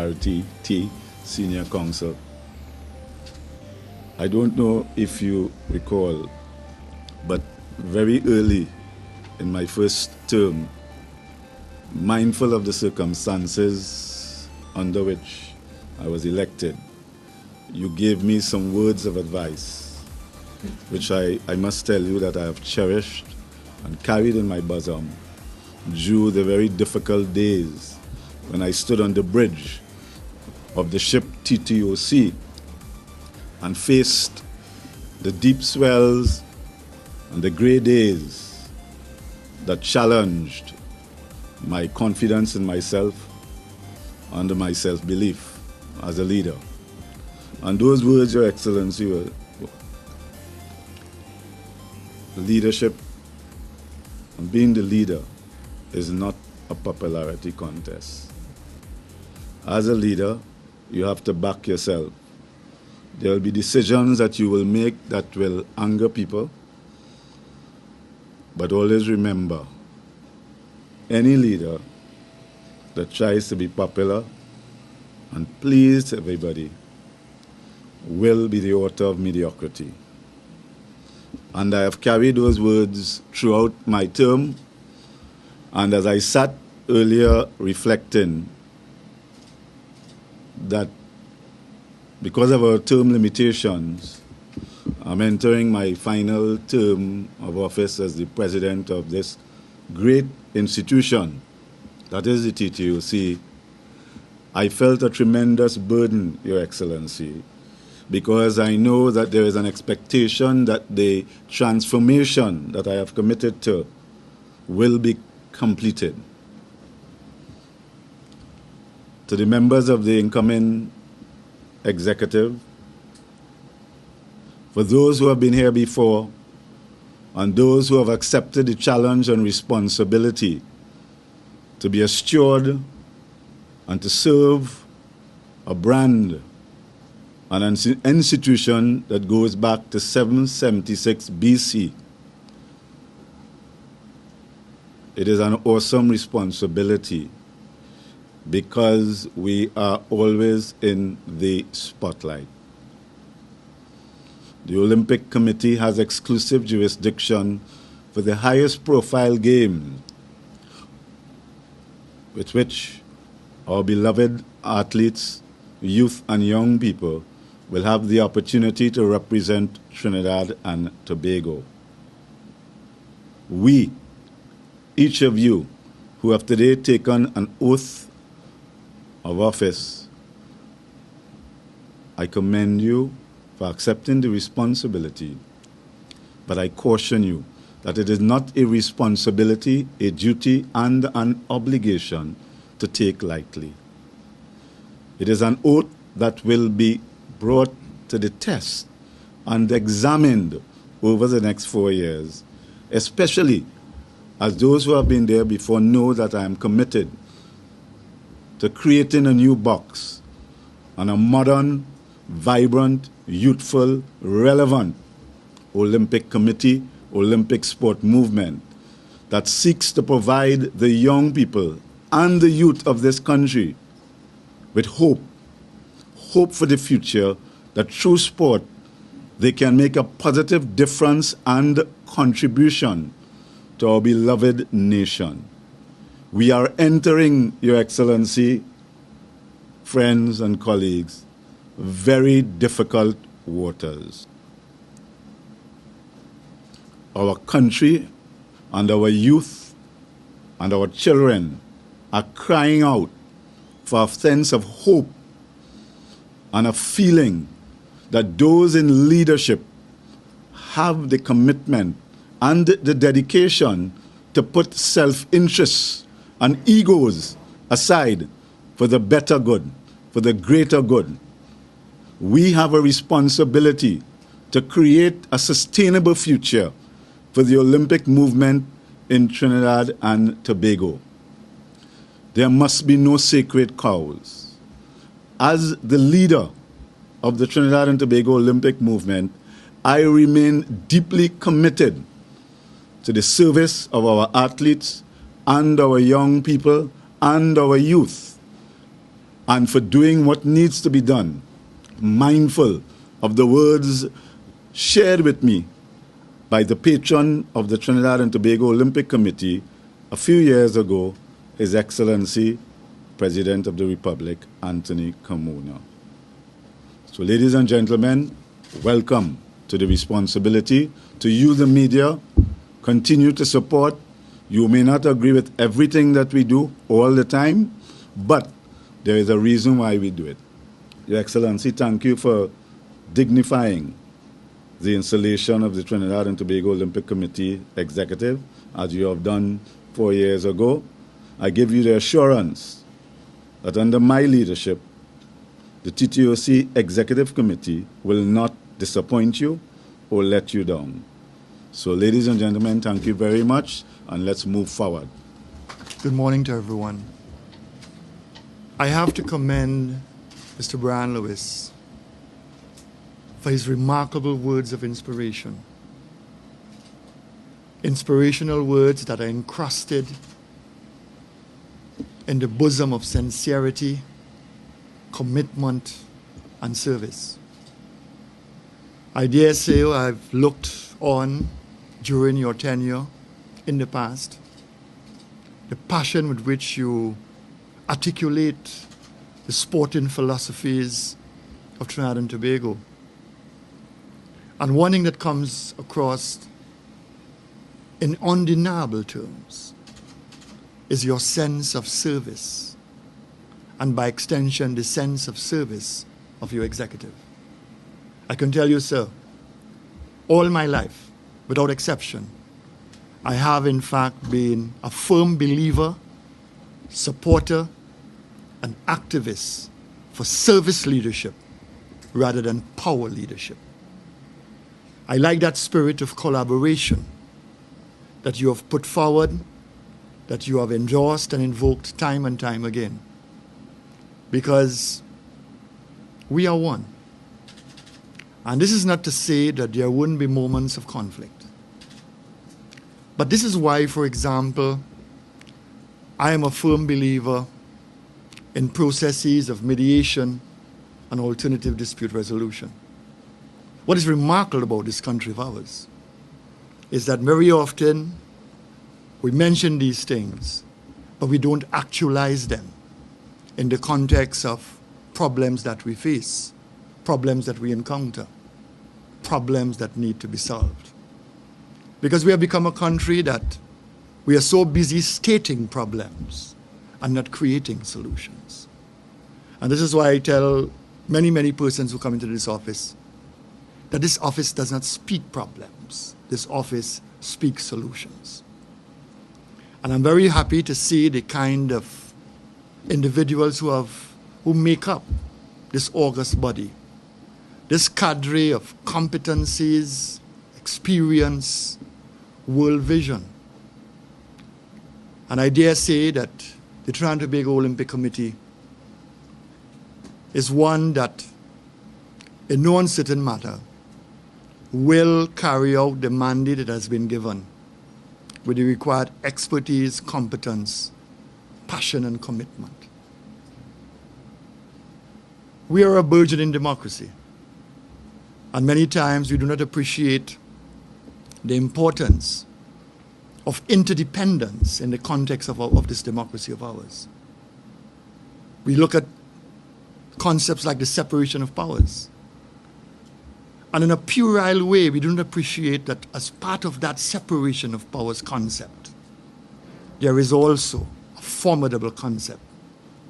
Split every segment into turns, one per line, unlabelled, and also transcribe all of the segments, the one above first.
RTT Senior Counsel. I don't know if you recall, but very early in my first term, mindful of the circumstances under which I was elected, you gave me some words of advice, which I must tell you that I have cherished and carried in my bosom through the very difficult days when I stood on the bridge of the ship TTOC and faced the deep swells and the grey days that challenged my confidence in myself and my self-belief as a leader. And those words, Your Excellency, were leadership and being the leader is not a popularity contest. As a leader, you have to back yourself. There will be decisions that you will make that will anger people, but always remember, any leader that tries to be popular and please everybody will be the author of mediocrity. And I have carried those words throughout my term, and as I sat earlier reflecting that because of our term limitations, I'm entering my final term of office as the president of this great institution, that is the TTOC. I felt a tremendous burden, Your Excellency, because I know that there is an expectation that the transformation that I have committed to will be completed. To the members of the incoming executive, for those who have been here before, and those who have accepted the challenge and responsibility to be a steward and to serve a brand and an institution that goes back to 776 BC. It is an awesome responsibility because we are always in the spotlight. The Olympic Committee has exclusive jurisdiction for the highest profile game with which our beloved athletes, youth and young people will have the opportunity to represent Trinidad and Tobago. We, each of you who have today taken an oath of office, I commend you for accepting the responsibility, but I caution you that it is not a responsibility, a duty, and an obligation to take lightly. It is an oath that will be brought to the test and examined over the next 4 years, especially as those who have been there before know that I am committed to creating a new box and a modern, vibrant, youthful, relevant Olympic Committee, Olympic sport movement that seeks to provide the young people and the youth of this country with hope for the future, that through sport they can make a positive difference and contribution to our beloved nation. We are entering, Your Excellency, friends and colleagues, very difficult waters. Our country and our youth and our children are crying out for a sense of hope and a feeling that those in leadership have the commitment and the dedication to put self-interest and egos aside for the better good, for the greater good. We have a responsibility to create a sustainable future for the Olympic movement in Trinidad and Tobago. There must be no sacred cows. As the leader of the Trinidad and Tobago Olympic movement, I remain deeply committed to the service of our athletes and our young people and our youth. and for doing what needs to be done, mindful of the words shared with me by the patron of the Trinidad and Tobago Olympic Committee a few years ago, His Excellency, President of the Republic, Anthony Carmona. So, ladies and gentlemen, welcome to the responsibility to use the media, continue to support. You may not agree with everything that we do all the time, but there is a reason why we do it. Your Excellency, thank you for dignifying the installation of the Trinidad and Tobago Olympic Committee Executive, as you have done 4 years ago. I give you the assurance that under my leadership, the TTOC Executive Committee will not disappoint you or let you down. So, ladies and gentlemen, thank you very much, and let's move forward.
Good morning to everyone. I have to commend Mr. Brian Lewis for his remarkable words of inspiration. Inspirational words that are encrusted in the bosom of sincerity, commitment, and service. I dare say I've looked on during your tenure in the past, the passion with which you articulate the sporting philosophies of Trinidad and Tobago. And one thing that comes across in undeniable terms is your sense of service, and by extension, the sense of service of your executive. I can tell you, sir, all my life, without exception, I have in fact been a firm believer, supporter, and activist for service leadership rather than power leadership. I like that spirit of collaboration that you have put forward, that you have endorsed and invoked time and time again. Because we are one. And this is not to say that there wouldn't be moments of conflict. But this is why, for example, I am a firm believer in processes of mediation and alternative dispute resolution. What is remarkable about this country of ours is that very often we mention these things, but we don't actualize them in the context of problems that we face, problems that we encounter, problems that need to be solved. Because we have become a country that we are so busy stating problems and not creating solutions. And this is why I tell many, many persons who come into this office that this office does not speak problems. This office speaks solutions. And I'm very happy to see the kind of individuals who make up this august body, this cadre of competencies, experience, world vision. And I dare say that the Trinidad and Tobago Olympic Committee is one that, in no uncertain matter, will carry out the mandate that has been given with the required expertise, competence, passion, and commitment. We are a burgeoning democracy, and many times we do not appreciate the importance of interdependence in the context of this democracy of ours. We look at concepts like the separation of powers. And in a puerile way, we don't appreciate that as part of that separation of powers concept, there is also a formidable concept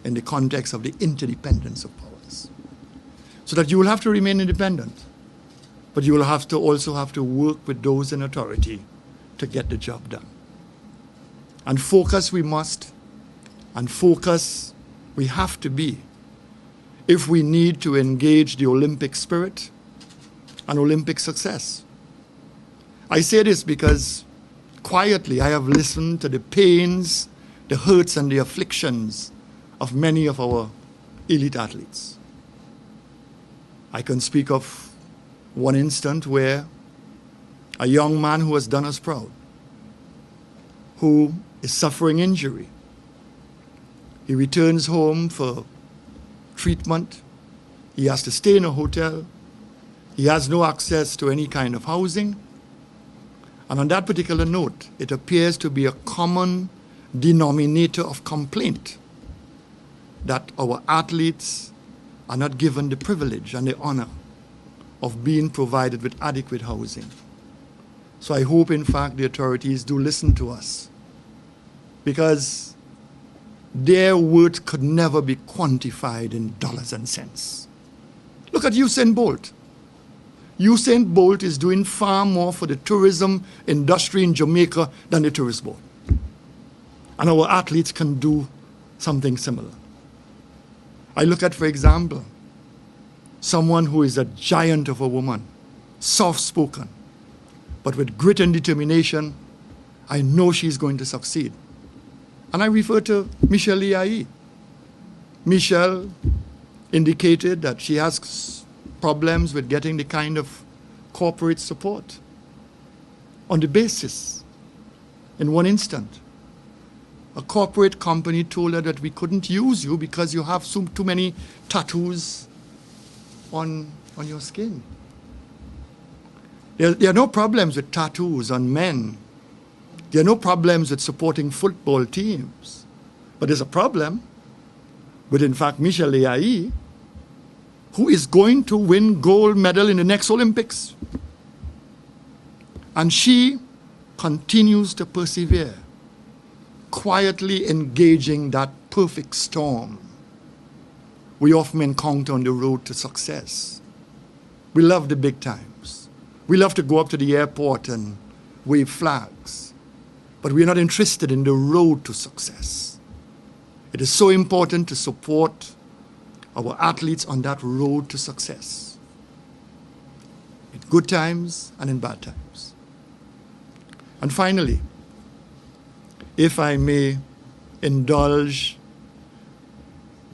in the context of the interdependence of powers. So that you will have to remain independent, but you will also have to work with those in authority to get the job done. And focus we must, and focus we have to be if we need to engage the Olympic spirit and Olympic success. I say this because quietly I have listened to the pains, the hurts, and the afflictions of many of our elite athletes. I can speak of one instant where a young man who has done us proud, who is suffering injury, he returns home for treatment. He has to stay in a hotel. He has no access to any kind of housing. And on that particular note, it appears to be a common denominator of complaint that our athletes are not given the privilege and the honor of being provided with adequate housing. So I hope, in fact, the authorities do listen to us, because their worth could never be quantified in dollars and cents. Look at Usain Bolt. Usain Bolt is doing far more for the tourism industry in Jamaica than the tourist board. And our athletes can do something similar. I look at, for example, someone who is a giant of a woman, soft-spoken, but with grit and determination. I know she's going to succeed. And I refer to Michelle Liai. Michelle indicated that she has problems with getting the kind of corporate support. On the basis, in one instant, a corporate company told her that we couldn't use you because you have too many tattoos on your skin. There are no problems with tattoos on men. There are no problems with supporting football teams. But there's a problem with, in fact, Michelle Liai, who is going to win gold medal in the next Olympics. And she continues to persevere, quietly engaging that perfect storm we often encounter on the road to success. We love the big times. We love to go up to the airport and wave flags. But we're not interested in the road to success. It is so important to support our athletes on that road to success, in good times and in bad times. And finally, if I may indulge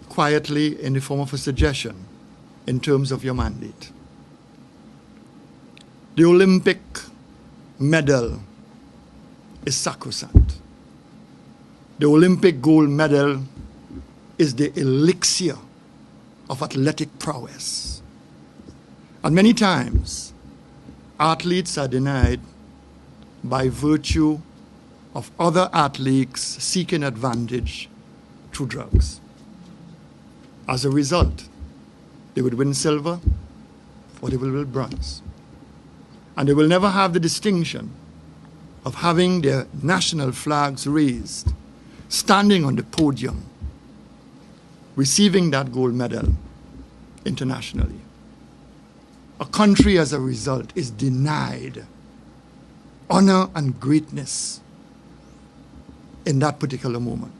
quietly in the form of a suggestion in terms of your mandate. The Olympic medal is sacrosanct. The Olympic gold medal is the elixir of athletic prowess. And many times, athletes are denied by virtue of other athletes seeking advantage through drugs. As a result, they would win silver or they will win bronze. And they will never have the distinction of having their national flags raised, standing on the podium, receiving that gold medal internationally. A country, as a result, is denied honor and greatness in that particular moment.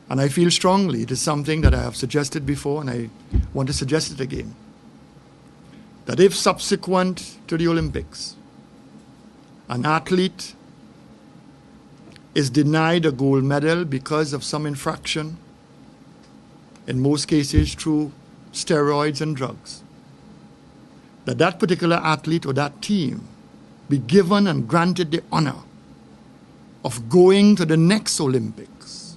And I feel strongly it is something that I have suggested before, and I want to suggest it again, that if subsequent to the Olympics, an athlete is denied a gold medal because of some infraction, in most cases through steroids and drugs, that particular athlete or that team be given and granted the honor of going to the next Olympics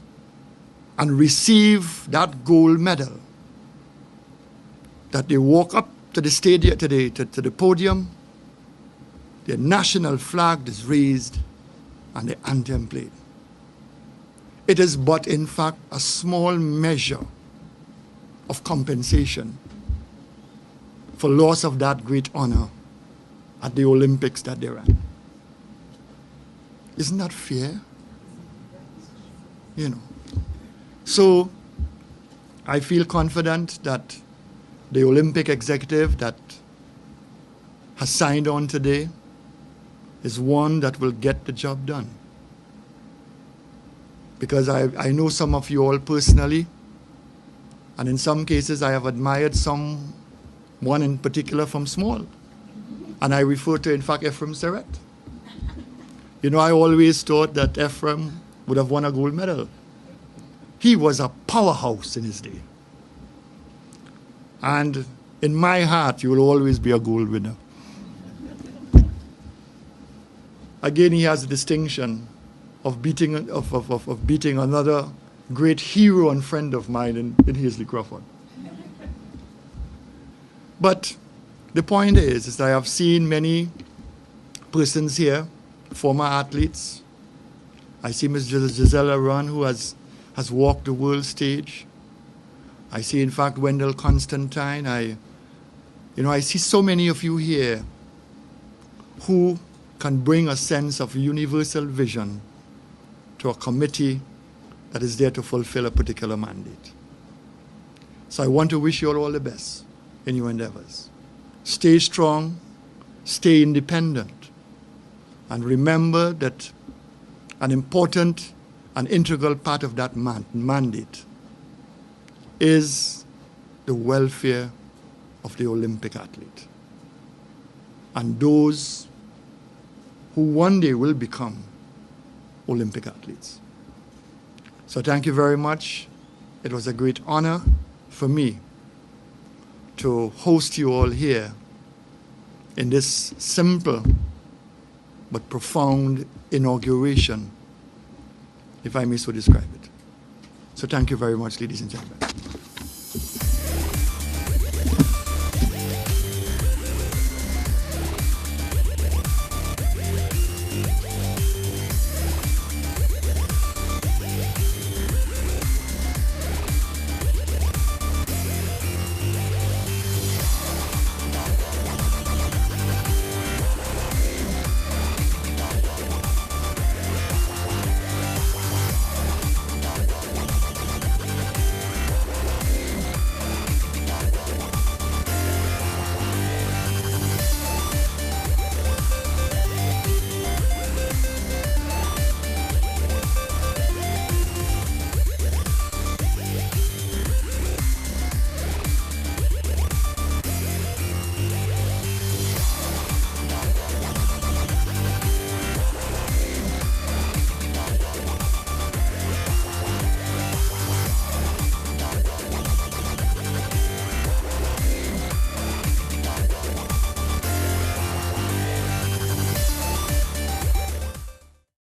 and receive that gold medal, that they walk up to the stadium, to the podium, their national flag is raised and the anthem played. It is but, in fact, a small measure of compensation for loss of that great honor at the Olympics that they ran. Isn't that fair? You know. So I feel confident that the Olympic executive that has signed on today is one that will get the job done. Because I know some of you all personally, and in some cases I have admired one in particular from small. And I refer to, in fact, Ephraim Serret. You know, I always thought that Ephraim would have won a gold medal. He was a powerhouse in his day. And in my heart, you will always be a gold winner. Again, he has the distinction of beating another great hero and friend of mine in Hazley Crawford. But the point is that I have seen many persons here, former athletes. I see Ms. Gisela Run, who has walked the world stage. I see, in fact, Wendell Constantine. I see so many of you here who can bring a sense of universal vision to a committee that is there to fulfill a particular mandate. So I want to wish you all the best in your endeavors. Stay strong, stay independent, and remember that an important and integral part of that mandate is the welfare of the Olympic athlete and those who one day will become Olympic athletes. So thank you very much. It was a great honor for me to host you all here in this simple but profound inauguration, if I may so describe it. So thank you very much, ladies and gentlemen.